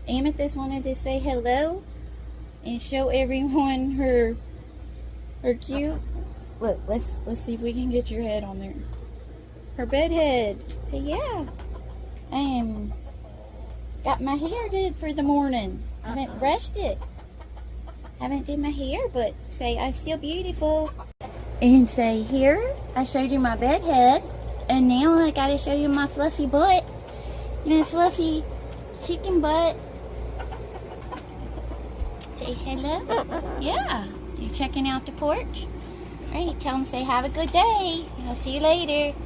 Amethyst wanted to say hello and show everyone her cute. Look, let's see if we can get your head on there. Her bed head. So yeah, got my hair did for the morning. Haven't brushed it. Haven't did my hair, but say I'm still beautiful. And say here, I showed you my bed head, and now I gotta show you my fluffy butt. My fluffy chicken butt. Say hello. Yeah. You checking out the porch? Alright, tell them say have a good day. I'll see you later.